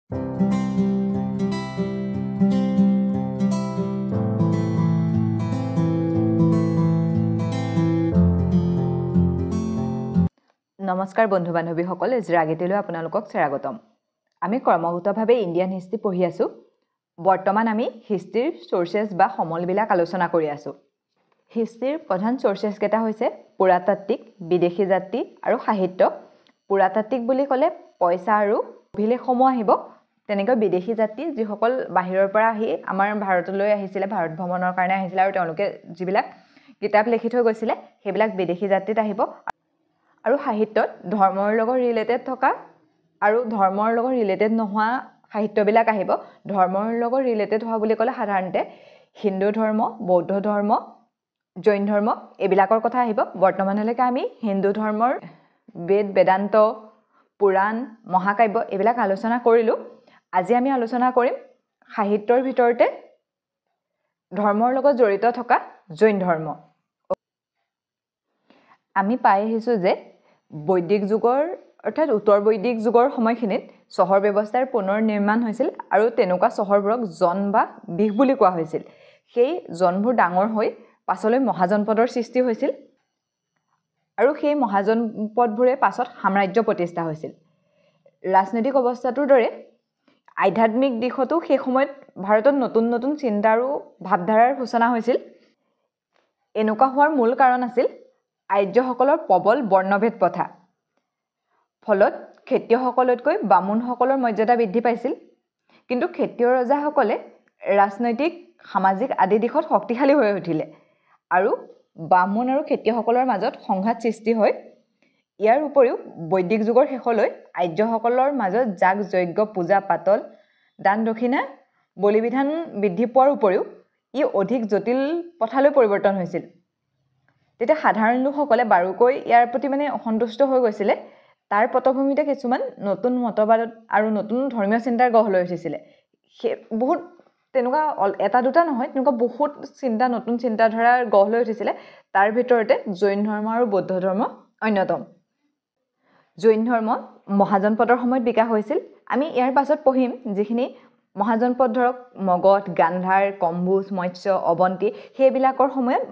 নমস্কাৰ বন্ধু বান্ধৱীসকল, জিৰাগেটিলৈ আপোনালোকক স্বাগতম। আমি ক্ৰমাগতভাৱে ইণ্ডিয়ান হিষ্ট্ৰী পঢ়ি আছোঁ। বৰ্তমান আমি হিষ্ট্ৰীৰ চ'ৰ্চেছ বা সমলবিলাক আলোচনা কৰি আছোঁ। হিষ্ট্ৰীৰ প্ৰধান চ'ৰ্চেছ কেইটা হৈছে পুৰাতাত্ত্বিক, বিদেশী জাতি আৰু সাহিত্য। পুৰাতাত্ত্বিক বুলি ক'লে পইচা আৰু অভিলেখসমূহ আহিব। তেনেকৈ বিদেশী জাতি যিসকল বাহিৰৰ পৰা আহি আমাৰ ভাৰতলৈ আহিছিলে, ভাৰত ভ্ৰমণৰ কাৰণে আহিছিলে আৰু তেওঁলোকে যিবিলাক কিতাপ লিখি থৈ গৈছিলে সেইবিলাক বিদেশী জাতিত আহিব। আৰু সাহিত্যত ধৰ্মৰ লগত ৰিলেটেড থকা আৰু ধৰ্মৰ লগত ৰিলেটেড নোহোৱা সাহিত্যবিলাক আহিব। ধৰ্মৰ লগত ৰিলেটেড হোৱা বুলি ক'লে সাধাৰণতে হিন্দু ধৰ্ম, বৌদ্ধ ধৰ্ম, জৈন ধৰ্ম এইবিলাকৰ কথা আহিব। বৰ্তমানলৈকে আমি হিন্দু ধৰ্মৰ বেদ, বেদান্ত, পুৰাণ, মহাকাব্য এইবিলাক আলোচনা কৰিলোঁ। আজি আমি আলোচনা কৰিম সাহিত্যৰ ভিতৰতে ধৰ্মৰ লগত জড়িত থকা জৈন ধৰ্ম। আমি পাই আহিছোঁ যে বৈদিক যুগৰ অৰ্থাৎ উত্তৰ বৈদিক যুগৰ সময়খিনিত চহৰ ব্যৱস্থাৰ পুনৰ নিৰ্মাণ হৈছিল আৰু তেনেকুৱা চহৰবোৰক জন বা বিশ বুলি কোৱা হৈছিল। সেই জনবোৰ ডাঙৰ হৈ পাছলৈ মহাজনপদৰ সৃষ্টি হৈছিল আৰু সেই মহাজনপদবোৰে পাছত সাম্ৰাজ্য প্ৰতিষ্ঠা হৈছিল। ৰাজনৈতিক অৱস্থাটোৰ দৰে আধ্যাত্মিক দিশতো সেই সময়ত ভাৰতত নতুন নতুন চিন্তা আৰু ভাৱধাৰাৰ সূচনা হৈছিল। এনেকুৱা হোৱাৰ মূল কাৰণ আছিল আৰ্যসকলৰ প্ৰবল বৰ্ণভেদ প্ৰথা। ফলত ক্ষত্ৰিয়সকলতকৈ বামুণসকলৰ মৰ্যাদা বৃদ্ধি পাইছিল। কিন্তু ক্ষত্ৰিয় ৰজাসকলে ৰাজনৈতিক, সামাজিক আদি দিশত শক্তিশালী হৈ উঠিলে আৰু বামুণ আৰু ক্ষত্ৰিয়সকলৰ মাজত সংঘাত সৃষ্টি হয়। ইয়াৰ উপৰিও বৈদিক যুগৰ শেষলৈ আৰ্যসকলৰ মাজত যাগ যজ্ঞ, পূজা পাতল, দান দক্ষিণা, বলিবিধান বৃদ্ধি পোৱাৰ উপৰিও ই অধিক জটিল প্ৰথালৈ পৰিৱৰ্তন হৈছিল। তেতিয়া সাধাৰণ লোকসকলে বাৰুকৈ ইয়াৰ প্ৰতি অসন্তুষ্ট হৈ গৈছিলে। তাৰ পটভূমিতে কিছুমান নতুন মতবাদ আৰু নতুন ধৰ্মীয় চিন্তাৰ গঢ় লৈ উঠিছিলে। বহুত তেনেকুৱা এটা দুটা নহয়, তেনেকুৱা বহুত নতুন চিন্তাধাৰাৰ গঢ় লৈ উঠিছিলে। তাৰ ভিতৰতে জৈন ধৰ্ম আৰু বৌদ্ধ ধৰ্ম অন্যতম। জৈন ধৰ্ম মহাজনপদৰ সময়ত বিকাশ হৈছিল। আমি ইয়াৰ পাছত পঢ়িম যিখিনি মহাজনপদ, ধৰক মগধ, গান্ধাৰ, কম্বোজ, মৎস্য, অৱন্তী সেইবিলাকৰ সময়ত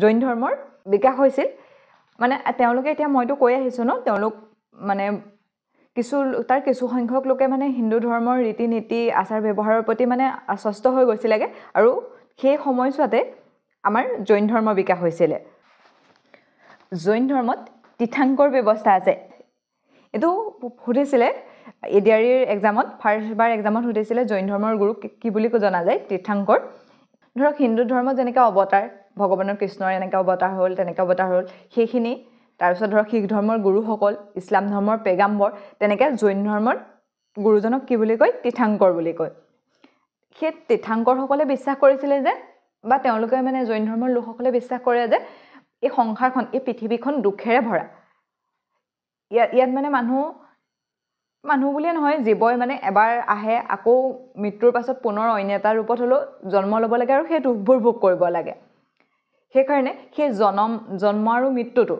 জৈন ধৰ্মৰ বিকাশ হৈছিল। তেওঁলোকে এতিয়া মইতো কৈ আহিছোঁ তেওঁলোক তাৰ কিছু সংখ্যক লোকে হিন্দু ধৰ্মৰ ৰীতি নীতি, আচাৰ ব্যৱহাৰৰ প্ৰতি আশ্বস্ত হৈ গৈছিলেগৈ আৰু সেই সময়ছোৱাতে আমাৰ জৈন ধৰ্মৰ বিকাশ হৈছিলে। জৈন ধৰ্মত তীৰ্থাংকৰ ব্যৱস্থা আছে। এইটো সুধিছিলে এডিআৰইৰ এক্সামত, ফাৰ্ষ্টবাৰ এক্সামত সুধিছিলে জৈন ধৰ্মৰ গুৰু কি বুলি জনা যায়। তীৰ্থাংকৰ ধৰক হিন্দু ধৰ্মত যেনেকৈ অৱতাৰ, ভগৱানৰ কৃষ্ণৰ এনেকৈ অৱতাৰ হ'ল, তেনেকৈ অৱতাৰ হ'ল সেইখিনি। তাৰপিছত ধৰক শিখ ধৰ্মৰ গুৰুসকল, ইছলাম ধৰ্মৰ পেগাম্বৰ, তেনেকৈ জৈন ধৰ্মৰ গুৰুজনক কি বুলি কয়? তীৰ্থাংকৰ বুলি কয়। সেই তীৰ্থাংকৰসকলে বিশ্বাস কৰিছিলে যে, বা তেওঁলোকে জৈন ধৰ্মৰ লোকসকলে বিশ্বাস কৰে যে এই সংসাৰখন, এই পৃথিৱীখন দুখেৰে ভৰা। ইয়াত মানুহ বুলিয়ে নহয়, জীৱই এবাৰ আহে, আকৌ মৃত্যুৰ পাছত পুনৰ অন্য এটা ৰূপত হ'লেও জন্ম ল'ব লাগে আৰু সেই দুখবোৰ ভোগ কৰিব লাগে। সেইকাৰণে সেই জন্ম আৰু মৃত্যুটো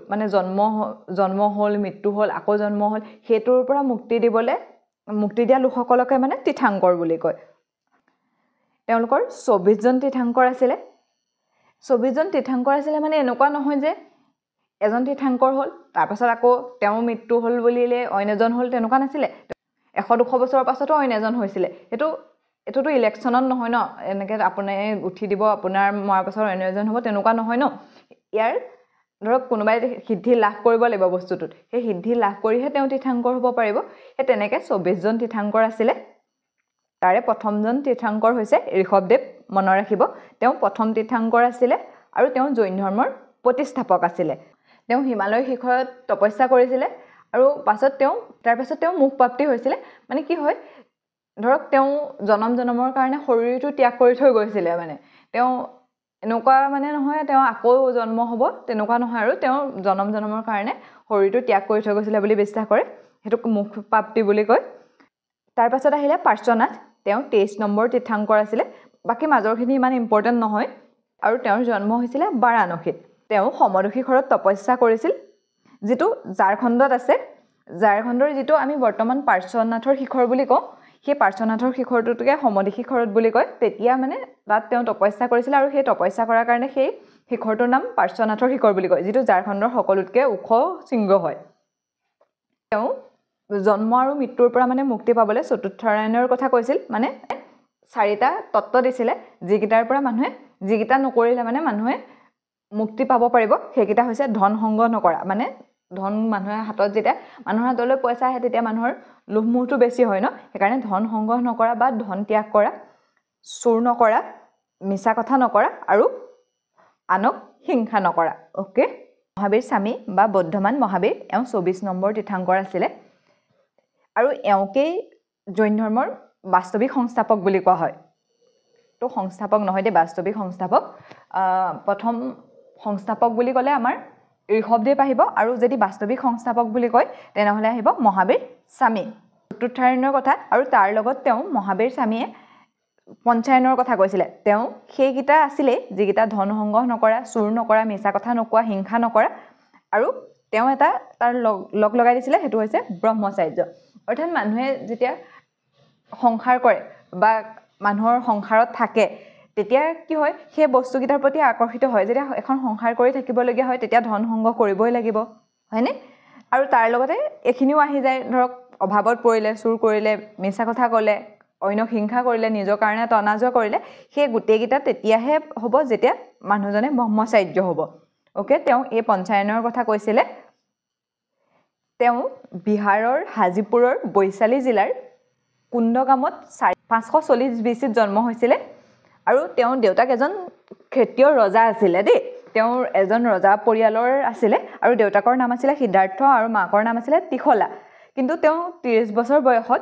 জন্ম হ'ল, মৃত্যু হ'ল, আকৌ জন্ম হ'ল, সেইটোৰ পৰা মুক্তি দিয়া লোকসকলকে তীৰ্থাংকৰ বুলি কয়। তেওঁলোকৰ 24জন তীৰ্থাংকৰ আছিলে। 24জন তীৰ্থাংকৰ আছিলে এনেকুৱা নহয় যে এজন তীৰ্থাংকৰ হ'ল তাৰপাছত আকৌ তেওঁৰ মৃত্যু হ'ল বুলিলে অইন এজন হ'ল, তেনেকুৱা নাছিলে। 100-200 বছৰৰ পাছতো অইন এজন হৈছিলে। এইটোতো ইলেকশ্যনত নহয় এনেকৈ আপুনি উঠি দিব, আপোনাৰ মৰাৰ পাছত অন্য এজন হ'ব, তেনেকুৱা নহয় ইয়াৰ ধৰক কোনোবাই সিদ্ধি লাভ কৰিব লাগিব বস্তুটোত, সেই সিদ্ধি লাভ কৰিহে তেওঁ তীৰ্থাংকৰ হ'ব পাৰিব। সেই তেনেকৈ 24জন তীৰ্থাংকৰ আছিলে। তাৰে প্ৰথমজন তীৰ্থাংকৰ হৈছে ঋষভদেৱ, মনত ৰাখিব। তেওঁ প্ৰথম তীৰ্থাংকৰ আছিলে আৰু তেওঁ জৈন ধৰ্মৰ প্ৰতিষ্ঠাপক আছিলে। তেওঁ হিমালয় শিখৰত তপস্যা কৰিছিলে আৰু তাৰ পাছত তেওঁ মোক্ষপ্ৰাপ্তি হৈছিলে। কি হয়, ধৰক তেওঁ জনমৰ কাৰণে শৰীৰটো ত্যাগ কৰি থৈ গৈছিলে। তেওঁ এনেকুৱা নহয় তেওঁ আকৌ জন্ম হ'ব, তেনেকুৱা নহয় আৰু তেওঁ জনমৰ কাৰণে শৰীৰটো ত্যাগ কৰি থৈ গৈছিলে বুলি বিশ্বাস কৰে। সেইটোক মোক্ষপ্ৰাপ্তি বুলি কয়। তাৰ পাছত আহিলে পাৰ্শ্বনাথ। তেওঁ 23 নম্বৰ তীৰ্থাংকৰ আছিলে। বাকী মাজৰখিনি ইমান ইম্পৰ্টেণ্ট নহয়। আৰু তেওঁৰ জন্ম হৈছিলে বাৰাণসীত। তেওঁ সমদক্ষী ঘৰত তপস্যা কৰিছিল, যিটো ঝাৰখণ্ডত আছে। ঝাৰখণ্ডৰ যিটো আমি বৰ্তমান পাৰ্শ্বনাথৰ শিখৰ বুলি কওঁ, সেই পাৰ্শ্বনাথৰ শিখৰটোকে সমদ্বী শিখৰত বুলি কয় তেতিয়া মানে তাত তেওঁ তপস্যা কৰিছিল আৰু সেই তপস্যা কৰাৰ কাৰণে সেই শিখৰটোৰ নাম পাৰ্শ্বনাথৰ শিখৰ বুলি কয় যিটো ঝাৰখণ্ডৰ সকলোতকৈ ওখ শৃংগ হয় তেওঁ জন্ম আৰু মৃত্যুৰ পৰা মানে মুক্তি পাবলৈ চতুৰ্থৰায়ণৰ কথা কৈছিল মানে 4টা তত্ত্ব দিছিলে যিকেইটাৰ পৰা মানুহে যিকেইটা নকৰিলে মানে মানুহে মুক্তি পাব পাৰিব সেইকেইটা হৈছে ধন সংগ্ৰহ নকৰা মানে ধন মানুহৰ হাতত যেতিয়া মানুহৰ হাতলৈ পইচা আহে তেতিয়া মানুহৰ লোভ মোহটো বেছি হয় ন সেইকাৰণে ধন সংগ্ৰহ নকৰা বা ধন ত্যাগ কৰা চুৰ নকৰা মিছা কথা নকৰা আৰু আনক হিংসা নকৰা ওকে মহাবীৰ স্বামী বা বৰ্ধমান মহাবীৰ এওঁ 24 নম্বৰ তীৰ্থাংকৰ আছিলে আৰু এওঁকেই জৈন ধৰ্মৰ বাস্তৱিক সংস্থাপক বুলি কোৱা হয় তো সংস্থাপক নহয় দে বাস্তৱিক সংস্থাপক প্ৰথম সংস্থাপক বুলি ক'লে আমাৰ ঋষভদেৱ আহিব আৰু যদি বাস্তৱিক সংস্থাপক বুলি কয় তেনেহ'লে আহিব মহাবীৰ স্বামী চতুৰ্থৰায়ণৰ কথা আৰু তাৰ লগত তেওঁ মহাবীৰ স্বামীয়ে পঞ্চায়নৰ কথা কৈছিলে তেওঁ সেইকেইটা আছিলে যিকেইটা ধন সংগ্ৰহ নকৰা চুৰ নকৰা মিছা কথা নকোৱা হিংসা নকৰা আৰু তেওঁ এটা তাৰ লগ লগাই দিছিলে সেইটো হৈছে ব্ৰহ্মচাৰ্য অৰ্থাৎ মানুহে যেতিয়া সংসাৰ কৰে বা মানুহৰ সংসাৰত থাকে তেতিয়া কি হয় সেই বস্তুকেইটাৰ প্ৰতি আকৰ্ষিত হয় যেতিয়া এখন সংসাৰ কৰি থাকিবলগীয়া হয় তেতিয়া ধন সংগ্ৰহ কৰিবই লাগিব হয়নে আৰু তাৰ লগতে এখিনিও আহি যায় ধৰক অভাৱত পৰিলে চুৰ কৰিলে মিছা কথা ক'লে অন্যক হিংসা কৰিলে নিজৰ কাৰণে তনাজোৱা কৰিলে সেই গোটেইকেইটা তেতিয়াহে হ'ব যেতিয়া মানুহজনে ব্ৰহ্মচাৰ্য হ'ব ওকে তেওঁ এই পঞ্চায়নৰ কথা কৈছিলে তেওঁ বিহাৰৰ হাজিপুৰৰ বৈশালী জিলাৰ কুণ্ডগামত 540 BCত জন্ম হৈছিলে আৰু তেওঁৰ দেউতাক এজন ক্ষত্ৰিয় ৰজা আছিলে দেই তেওঁৰ এজন ৰজা পৰিয়ালৰ আছিলে আৰু দেউতাকৰ নাম আছিলে সিদ্ধাৰ্থ আৰু মাকৰ নাম আছিলে ত্ৰিশলা কিন্তু তেওঁ 30 বছৰ বয়সত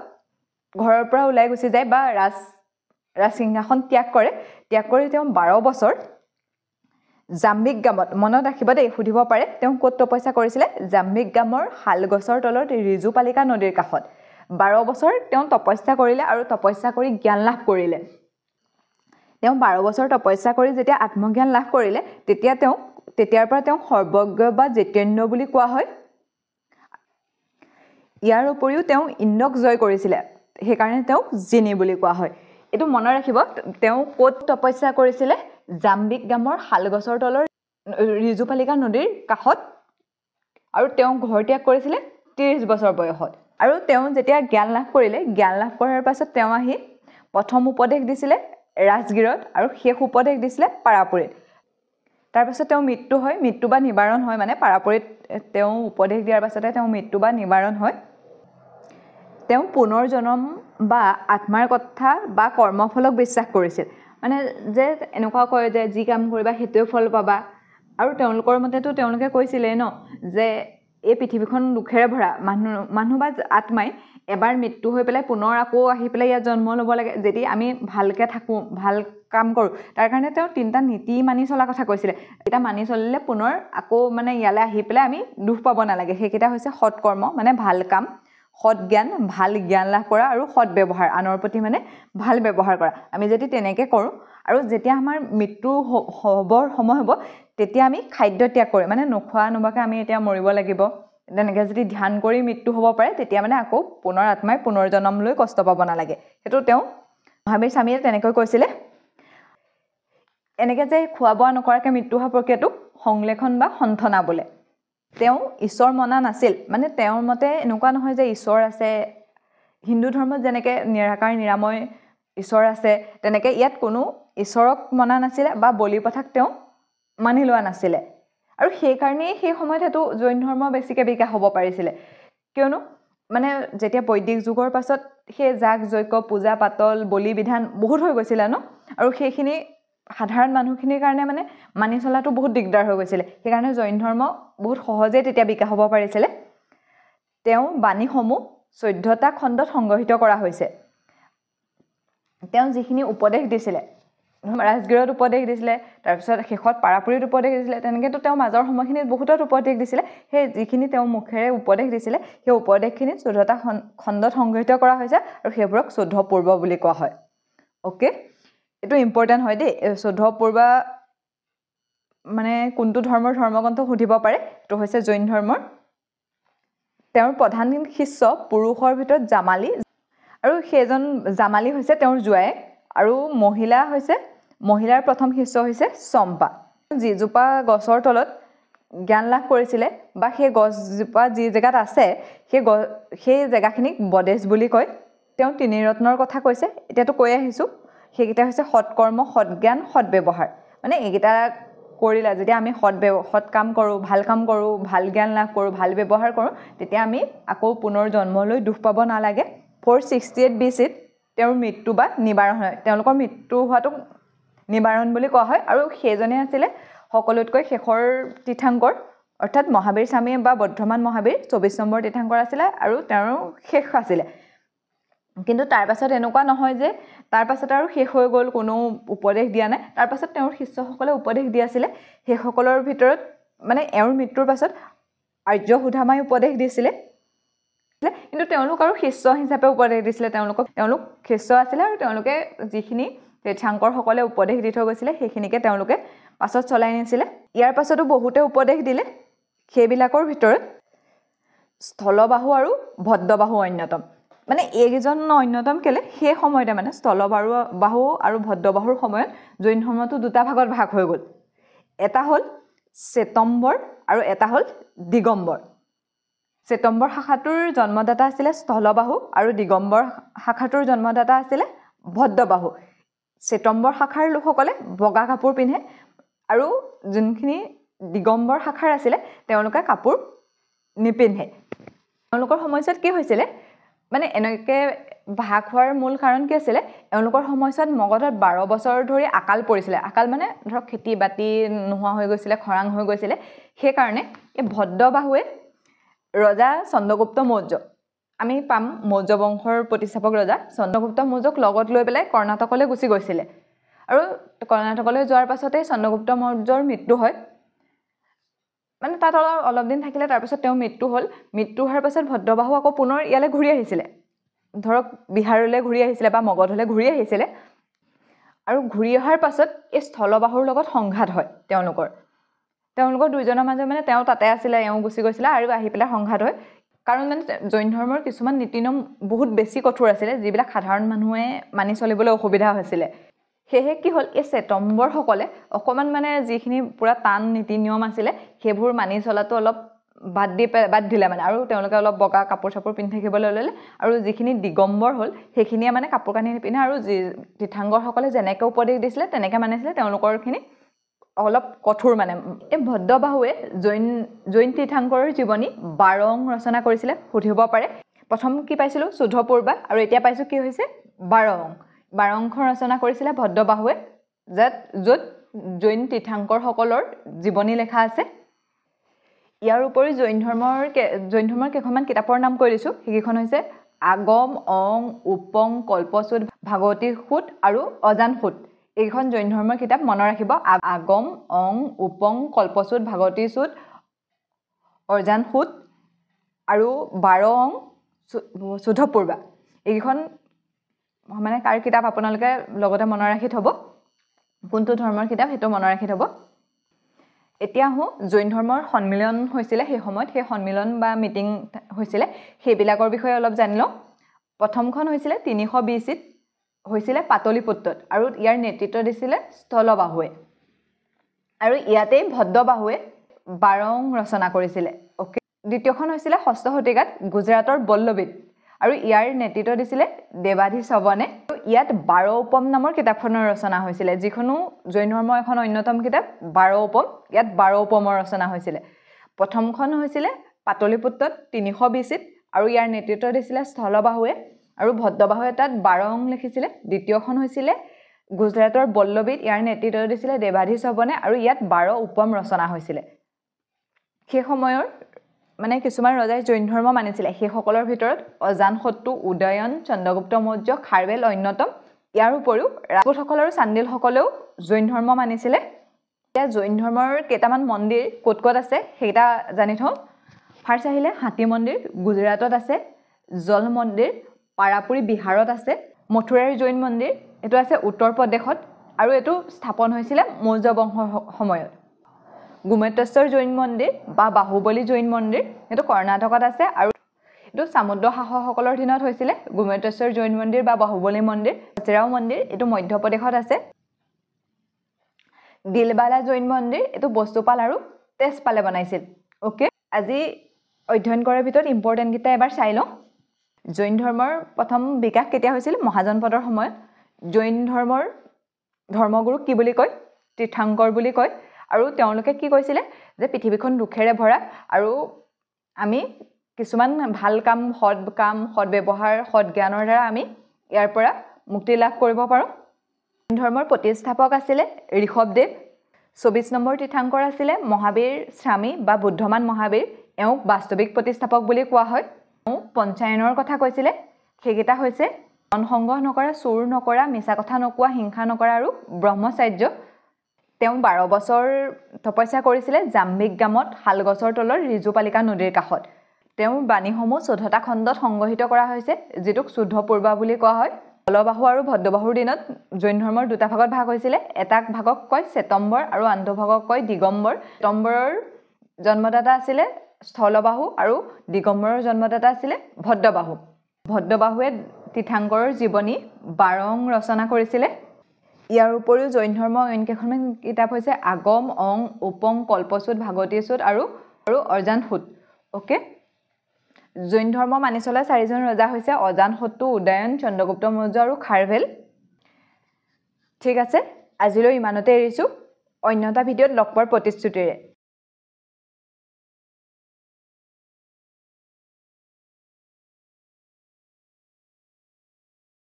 ঘৰৰ পৰা ওলাই গুচি যায় বা ৰাজসিংহাসন ত্যাগ কৰি তেওঁ 12 বছৰ জাম্বিক গামত মনত ৰাখিব দেই সুধিব পাৰে তেওঁ ক'ত তপস্যা কৰিছিলে জাম্বিক গামৰ শালগছৰ তলত ৰিজুপালিকা নদীৰ কাষত 12 বছৰ তেওঁ তপস্যা কৰিলে আৰু তপস্যা কৰি জ্ঞান লাভ কৰিলে তেওঁ 12 বছৰ তপস্যা কৰি যেতিয়া আত্মজ্ঞান লাভ কৰিলে তেতিয়াৰ পৰা তেওঁ সৰ্বজ্ঞ বা জিতেন্দ্ৰ বুলি কোৱা হয় ইয়াৰ উপৰিও তেওঁ ইন্দ্ৰক জয় কৰিছিলে সেইকাৰণে তেওঁ জিনি বুলি কোৱা হয় এটো মনত ৰাখিব তেওঁ ক'ত তপস্যা কৰিছিলে জাম্বিক গামৰ শালগছৰ তলৰ ৰিজুপালিকা নদীৰ কাষত আৰু তেওঁ ঘৰ ত্যাগ কৰিছিলে 30 বছৰ বয়সত আৰু তেওঁ যেতিয়া জ্ঞান লাভ কৰিলে জ্ঞান লাভ কৰাৰ পাছত তেওঁ আহি প্ৰথম উপদেশ দিছিলে ৰাজগিৰত আৰু শেষ উপদেশ দিছিলে পাৰাপুৰীত তাৰ পাছত তেওঁ মৃত্যু বা নিবাৰণ হয় মানে পাৰাপুৰীত তেওঁ উপদেশ দিয়াৰ পাছতে তেওঁ মৃত্যু বা নিবাৰণ হয় তেওঁ পুনৰ জন্ম বা আত্মাৰ কথা বা কৰ্মফলক বিশ্বাস কৰিছিল মানে যে এনেকুৱা কয় যে যি কাম কৰিবা সেইটোৱে ফল পাবা আৰু তেওঁলোকৰ মতেতো তেওঁলোকে কৈছিলে ন যে এই পৃথিৱীখন দুখেৰে ভৰা মানুহ বা আত্মাই এবাৰ মৃত্যু হৈ পেলাই পুনৰ আকৌ আহি পেলাই ইয়াত জন্ম ল'ব লাগে যদি আমি ভালকৈ থাকোঁ ভাল কাম কৰোঁ তাৰ কাৰণে তেওঁ 3টা নীতি মানি চলা কথা কৈছিলে এটা মানি চলিলে পুনৰ আকৌ মানে ইয়ালৈ আহি পেলাই আমি দুখ পাব নালাগে সেইকেইটা হৈছে সৎ কৰ্ম মানে ভাল কাম সৎ জ্ঞান ভাল জ্ঞান লাভ কৰা আৰু সৎ ব্যৱহাৰ আনৰ প্ৰতি মানে ভাল ব্যৱহাৰ কৰা আমি যদি তেনেকৈ কৰোঁ আৰু যেতিয়া আমাৰ মৃত্যু হ'বৰ সময় হ'ব তেতিয়া আমি খাদ্য ত্যাগ কৰি মানে নোখোৱা নোবাকে আমি এতিয়া মৰিব লাগিব তেনেকৈ যদি ধ্যান কৰি মৃত্যু হ'ব পাৰে তেতিয়া মানে আকৌ পুনৰ আত্মাই পুনৰ জন্ম লৈ কষ্ট পাব নালাগে সেইটো তেওঁ মহাবীৰ স্বামীয়ে তেনেকৈ কৈছিলে এনেকৈ যে খোৱা বোৱা নকৰাকৈ মৃত্যু হোৱা প্ৰক্ৰিয়াটোক সংলেখন বা সন্থনা বোলে তেওঁ ঈশ্বৰ মনা নাছিল মানে তেওঁৰ মতে এনেকুৱা নহয় যে ঈশ্বৰ আছে হিন্দু ধৰ্মত যেনেকৈ নিৰাকাৰ নিৰাময় ঈশ্বৰ আছে তেনেকৈ ইয়াত কোনো ঈশ্বৰক মনা নাছিলে বা বলি প্ৰথাক তেওঁ মানি লোৱা নাছিলে আৰু সেইকাৰণেই সেই সময়ত হেতু জৈন ধৰ্ম বেছিকৈ বিকাশ হ'ব পাৰিছিলে কিয়নো মানে যেতিয়া বৈদিক যুগৰ পাছত সেই যাগ যজ্ঞ পূজা পাতল বলি বিধান বহুত হৈ গৈছিলে ন আৰু সেইখিনি সাধাৰণ মানুহখিনিৰ কাৰণে মানে মানি চলাটো বহুত দিগদাৰ হৈ গৈছিলে সেইকাৰণে জৈন ধৰ্ম বহুত সহজে তেতিয়া বিকাশ হ'ব পাৰিছিলে তেওঁ বাণীসমূহ 14টা খণ্ডত সংগ্ৰহিত কৰা হৈছে তেওঁ যিখিনি উপদেশ দিছিলে ৰাজগিৰত উপদেশ দিছিলে তাৰপিছত শেষত পাৰাপুৰীত উপদেশ দিছিলে তেনেকৈতো তেওঁ মাজৰ সময়খিনিত বহুতত উপদেশ দিছিলে সেই যিখিনি তেওঁ মুখেৰে উপদেশ দিছিলে সেই উপদেশখিনি 14টা খণ্ডত সংগ্ৰহিত কৰা হৈছে আৰু সেইবোৰক 14 পূৰ্ব বুলি কোৱা হয় ওকে এটো ইম্পৰ্টেন্ট হয় দেই 14 পূৰ্বা মানে কোনটো ধৰ্মৰ ধৰ্মগ্ৰন্থ সুধিব পাৰে এটো হৈছে জৈন ধৰ্মৰ তেওঁৰ প্ৰধান শিষ্য পুৰুষৰ ভিতৰত জামালি আৰু সেইজন জামালী হৈছে তেওঁৰ জোৱায়েক আৰু মহিলাৰ প্ৰথম শিষ্য হৈছে চম্পা যিজোপা গছৰ তলত জ্ঞান লাভ কৰিছিলে বা সেই গছজোপা যি জেগাত আছে সেই জেগাখিনিক বদেশ বুলি কয় তেওঁ তিনি ৰত্নৰ কথা কৈছে এতিয়াতো কৈ আহিছোঁ সেইকেইটা হৈছে সৎকৰ্ম সৎজ্ঞান সৎব্যৱহাৰ মানে এইকেইটা কৰিলা যেতিয়া আমি সৎ কাম কৰোঁ ভাল জ্ঞান লাভ কৰোঁ ভাল ব্যৱহাৰ কৰোঁ তেতিয়া আমি আকৌ পুনৰ জন্মলৈ দুখ পাব নালাগে 468 BC-ত তেওঁৰ মৃত্যু বা নিবাৰণ হয় তেওঁলোকৰ মৃত্যু হোৱাটো নিবাৰণ বুলি কোৱা হয় আৰু সেইজনে আছিলে সকলোতকৈ শেষৰ তীৰ্থাংকৰ অৰ্থাৎ মহাবীৰ স্বামী বা বৰ্ধমান মহাবীৰ 24 নম্বৰ তীৰ্থাংকৰ আছিলে আৰু তেওঁৰ শেষ আছিলে কিন্তু তাৰ পাছত এনেকুৱা নহয় যে তাৰ পাছত আৰু শেষ হৈ গ'ল কোনো উপদেশ দিয়া নাই তাৰ পাছত তেওঁৰ শিষ্যসকলে উপদেশ দি আছিলে সেইসকলৰ ভিতৰত মানে এওঁৰ মৃত্যুৰ পাছত আৰ্য সুধামাই উপদেশ দিছিলে কিন্তু তেওঁলোক আৰু শিষ্য হিচাপে উপদেশ দিছিলে তেওঁলোক শিষ্য আছিলে আৰু তেওঁলোকে যিখিনি তীৰ্থাংকৰসকলে উপদেশ দি থৈ গৈছিলে সেইখিনিকে তেওঁলোকে পাছত চলাই নিছিলে ইয়াৰ পাছতো বহুতে উপদেশ দিলে সেইবিলাকৰ ভিতৰত স্থলবাহু আৰু ভদ্ৰবাহু অন্যতম মানে এইকেইজন অন্যতম কেলে সেই সময়তে মানে স্থলবাহু আৰু ভদ্ৰবাহুৰ সময়ত জৈন ধৰ্মটো দুটা ভাগত ভাগ হৈ গ'ল এটা হ'ল শ্বেতম্বৰ আৰু এটা হ'ল দিগম্বৰ শ্বেতম্বৰ শাখাটোৰ জন্মদাতা আছিলে স্থলবাহু আৰু দিগম্বৰ শাখাটোৰ জন্মদাতা আছিলে ভদ্ৰবাহু শ্বেতম্বৰ শাখাৰ লোকসকলে বগা কাপোৰ পিন্ধে আৰু যোনখিনি দিগম্বৰ শাখাৰ আছিলে তেওঁলোকে কাপোৰ নিপিন্ধে তেওঁলোকৰ সময়ছোৱাত কি হৈছিলে মানে এনেকৈ ভাগ হোৱাৰ মূল কাৰণ কি আছিলে এওঁলোকৰ সময়ছোৱাত মগধত 12 বছৰ ধৰি আকাল পৰিছিলে আকাল মানে ধৰক খেতি বাতি নোহোৱা হৈ গৈছিলে খৰাং হৈ গৈছিলে সেইকাৰণে এই ভদ্ৰবাহুৱে ৰজা চন্দ্ৰগুপ্ত মৌৰ্য আমি পাম মৌৰ্য বংশৰ প্ৰতিষ্ঠাপক ৰজা চন্দ্ৰগুপ্ত মৌৰ্যক লগত লৈ পেলাই কৰ্ণাটকলৈ গুচি গৈছিলে আৰু কৰ্ণাটকলৈ যোৱাৰ পাছতে চন্দ্ৰগুপ্ত মৌৰ্যৰ মৃত্যু হয় মানে তাত অলপ দিন থাকিলে তাৰ পাছত তেওঁ মৃত্যু হোৱাৰ পাছত ভদ্ৰবাহু আকৌ পুনৰ ইয়ালৈ ঘূৰি আহিছিলে ধৰক বিহাৰলৈ ঘূৰি আহিছিলে বা মগধলৈ ঘূৰি আহিছিলে আৰু ঘূৰি অহাৰ পাছত এই স্থলবাহুৰ লগত সংঘাত হয় তেওঁলোকৰ দুইজনৰ মাজত মানে তেওঁ তাতে আছিলে এওঁ গুচি গৈছিলে আৰু আহি পেলাই সংঘাত হয় কাৰণ মানে জৈন ধৰ্মৰ কিছুমান নীতি নিয়ম বহুত বেছি কঠোৰ আছিলে যিবিলাক সাধাৰণ মানুহে মানি চলিবলৈ অসুবিধা হৈছিলে সেয়ে কি হ'ল এই শ্বেতম্বৰসকলে অকমান মানে যিখিনি পুৰা টান নীতি নিয়ম আছিলে সেইবোৰ মানি চলাটো অলপ বাদ দিলে মানে আৰু তেওঁলোকে অলপ বগা কাপোৰ চাপোৰ পিন্ধি থাকিবলৈ ল'লে আৰু যিখিনি দিগম্বৰ হ'ল সেইখিনিয়ে মানে কাপোৰ কানি নিপিন্ধে আৰু যি তীৰ্থাংকৰসকলে যেনেকৈ উপদেশ দিছিলে তেনেকৈ মানিছিলে তেওঁলোকৰখিনি অলপ কঠোৰ মানে এই ভদ্ৰবাহুৱে জৈন তীৰ্থাংকৰৰ জীৱনী 12 অং ৰচনা কৰিছিলে সুধিব পাৰে প্ৰথম কি পাইছিলোঁ চুদ্ধপূৰ্বা আৰু এতিয়া পাইছোঁ কি হৈছে 12 অং 12 অংখন ৰচনা কৰিছিলে ভদ্ৰবাহুৱে য'ত জৈন তীৰ্থাংকৰসকলৰ জীৱনী লেখা আছে ইয়াৰ উপৰি জৈন ধৰ্মৰ কেইখনমান কিতাপৰ নাম কৈ দিছোঁ সেইকেইখন হৈছে আগম অং উপং কল্পসূত ভাগৱতী সূত আৰু অজান সূত এইখন জৈন ধৰ্মৰ কিতাপ মনত ৰাখিব আগম অং উপং কল্পসূত ভাগৱতী সূত অজান সূত আৰু 12 অং চুদ্ধপূৰ্বা এইকেইখন মানে কাৰ কিতাপ আপোনালোকে লগতে মনত ৰাখি থ'ব কোনটো ধৰ্মৰ কিতাপ সেইটো মনত ৰাখি থ'ব এতিয়া আহোঁ জৈন ধৰ্মৰ সন্মিলন হৈছিলে সেই সময়ত সেই সন্মিলন বা মিটিং হৈছিলে সেইবিলাকৰ বিষয়ে অলপ জানি লওঁ প্ৰথমখন হৈছিলে 300 BC-ত হৈছিলে পাটলিপুত্ৰত আৰু ইয়াৰ নেতৃত্ব দিছিলে স্থলবাহুৱে আৰু ইয়াতেই ভদ্ৰবাহুৱে 12 অং ৰচনা কৰিছিলে ওকে দ্বিতীয়খন হৈছিলে 6ষ্ঠ শতিকাত গুজৰাটৰ বল্লবীত আৰু ইয়াৰ নেতৃত্ব দিছিলে দেৱাধিচৱনে ইয়াত 12 উপম নামৰ কিতাপখনৰ ৰচনা হৈছিলে যিখনো জৈন ধৰ্মৰ এখন অন্যতম কিতাপ 12 উপম ইয়াত 12 উপমৰ ৰচনা হৈছিলে প্ৰথমখন হৈছিলে পাটলিপুত্ৰত 300 BC-ত আৰু ইয়াৰ নেতৃত্ব দিছিলে স্থলবাহুৱে আৰু ভদ্ৰবাহুৱে তাত 12 অং লিখিছিলে দ্বিতীয়খন হৈছিলে গুজৰাটৰ বল্লবীত ইয়াৰ নেতৃত্ব দিছিলে দেৱাধিচৱনে আৰু ইয়াত 12 উপম ৰচনা হৈছিলে সেই সময়ৰ মানে কিছুমান ৰজাই জৈন ধৰ্ম মানিছিলে সেইসকলৰ ভিতৰত অজান শত্ৰু উদয়ন চন্দ্ৰগুপ্ত মৌৰ্য খাৰবেল অন্যতম ইয়াৰ উপৰিও ৰাজপুতসকল আৰু চান্দিলসকলেও জৈন ধৰ্ম মানিছিলে এতিয়া জৈন ধৰ্মৰ কেইটামান মন্দিৰ ক'ত আছে সেইটা জানি থওঁ ফাৰ্ষ্ট আহিলে হাতী মন্দিৰ গুজৰাটত আছে জল মন্দিৰ পাৰাপুৰী বিহাৰত আছে মথুৰাৰ জৈন মন্দিৰ এইটো আছে উত্তৰ প্ৰদেশত আৰু এইটো স্থাপন হৈছিলে মৌৰ্য বংশৰ সময়ত গোমতেশ্বৰ জৈন মন্দিৰ বা বাহুবলী জৈন মন্দিৰ এইটো কৰ্ণাটকত আছে আৰু এইটো সামুদ্ৰ শাসকসকলৰ দিনত হৈছিলে গোমতেশ্বৰ জৈন মন্দিৰ বা বাহুবলী মন্দিৰ খজুৰাও মন্দিৰ এইটো মধ্যপ্ৰদেশত আছে দিলবালা জৈন মন্দিৰ এইটো বস্তুপাল আৰু তেজপালে বনাইছিল ওকে আজি অধ্যয়ন কৰাৰ ভিতৰত ইম্পৰ্টেন্ট কিটা এবাৰ চাই লওঁ জৈন ধৰ্মৰ প্ৰথম বিকাশ কেতিয়া হৈছিল মহাজনপদৰ সময়ত জৈন ধৰ্মৰ ধৰ্মগুৰুক কি বুলি কয় তীৰ্থংকৰ বুলি কয় আৰু তেওঁলোকে কি কৈছিলে যে পৃথিৱীখন দুখেৰে ভৰা আৰু আমি কিছুমান ভাল কাম সৎ ব্যৱহাৰ সৎ জ্ঞানৰ দ্বাৰা আমি ইয়াৰ পৰা মুক্তি লাভ কৰিব পাৰোঁ ধৰ্মৰ প্ৰতিষ্ঠাপক আছিলে ঋষভদেৱ 24 নম্বৰ তীৰ্থংকৰ আছিলে মহাবীৰ স্বামী বা বুদ্ধমান মহাবীৰ এওঁক বাস্তৱিক প্ৰতিষ্ঠাপক বুলি কোৱা হয় পঞ্চায়নৰ কথা কৈছিলে সেইকেইটা হৈছে অনসংগ নকৰা চুৰ নকৰা মিছা কথা নকোৱা হিংসা নকৰা আৰু ব্ৰহ্মচাৰ্য তেওঁ 12 বছৰ তপস্যা কৰিছিলে জাম্বিক গ্ৰামত শালগছৰ তলৰ ৰিজুপালিকা নদীৰ কাষত তেওঁৰ বাণীসমূহ 14টা খণ্ডত সংগ্ৰহিত কৰা হৈছে যিটোক শুদ্ধ পূৰ্বা বুলি কোৱা হয় বলবাহু আৰু ভদ্ৰবাহুৰ দিনত জৈন ধৰ্মৰ দুটা ভাগত ভাগ হৈছিলে এটা ভাগক কয় শ্বেতম্বৰ আৰু আনটো ভাগক কয় দিগম্বৰ শ্বেতম্বৰৰ জন্মদাতা আছিলে স্থলবাহু আৰু দিগম্বৰৰ জন্মদাতা আছিলে ভদ্ৰবাহু ভদ্ৰবাহুৱে তীৰ্থংকৰৰ জীৱনী 12 ৰচনা কৰিছিলে ইয়াৰ উপৰিও জৈন ধৰ্মৰ অন্য কেইখনমান কিতাপ হৈছে আগম অং উপং কল্পসূত ভাগৱতীসূত আৰু অৰ্জানসূত ওকে জৈন ধৰ্ম মানি চলা 4জন ৰজা হৈছে অজানশত্ৰু উদয়ন চন্দ্ৰগুপ্ত মৌৰ্য আৰু খাৰভেল ঠিক আছে আজিলৈ ইমানতে এৰিছো অন্য এটা ভিডিঅ'ত লগ পোৱাৰ প্ৰতিশ্ৰুতিৰে